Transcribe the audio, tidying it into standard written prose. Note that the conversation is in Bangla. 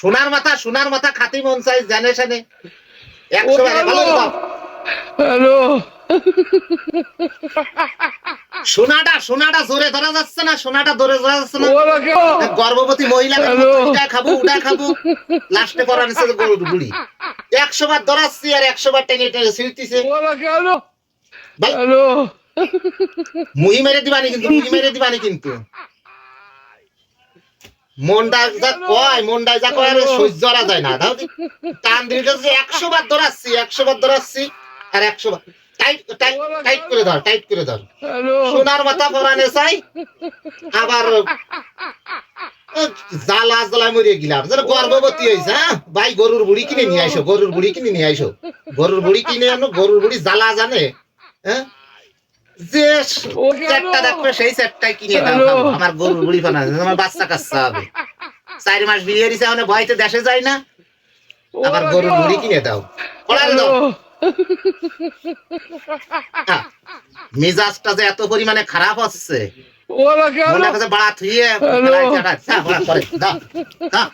সোনার মাথা খাতি মন চাই জানে শানে 100 বার ভালো দাও। হ্যালো সোনাটা জোরে ধরা যাচ্ছে না, সোনাটা ধরে ধরা যাচ্ছে না। ওরা কেউ গর্ভবতী মহিলাদের হ্যালো। মতো উডা খাবো লাস্টে পড়া নিচ্ছে গরুর বুড়ি। 100 বার ধরাচ্ছি আর 100 বার টেনে টেনে ছিঁড়তিছে। ওরা কেন ভাই হ্যালো মুহি মেরে দিবানি কিন্তু মনটা যা কয় আর সহ্য করা যায় না। দাও টান দিলে 100 বার ধরাচ্ছি আর 100 বার টাইট করে ধর হ্যালো সোনার মাথা পরানে চাই আবার জ্বালা মরিয়ে গেলাম যেন গর্ভবতী হয়েছে। হ্যাঁ ভাই গরুর বুড়ি কিনে নিয়ে আইসো, গরুর বুড়ি কিনে আনো। গরুর বুড়ি জ্বালা জানে। হ্যাঁ যে চ্যাটটা দেখবে সেই চ্যাটটাই কিনে দাও। আমার গরুর বুড়ি বানা আমার বাচ্চা কাচ্চা হবে। 4 মাস বিয়ে দিছে মানে ভয়তে দেশে যায় না, আবার গরুর বুড়ি কিনে দাও। পড়ারে দাও। মেজাজটা যে এত পরিমাণে খারাপ হচ্ছে ওরা কেন মনে কাছে বাড়া থুয়ে দাও।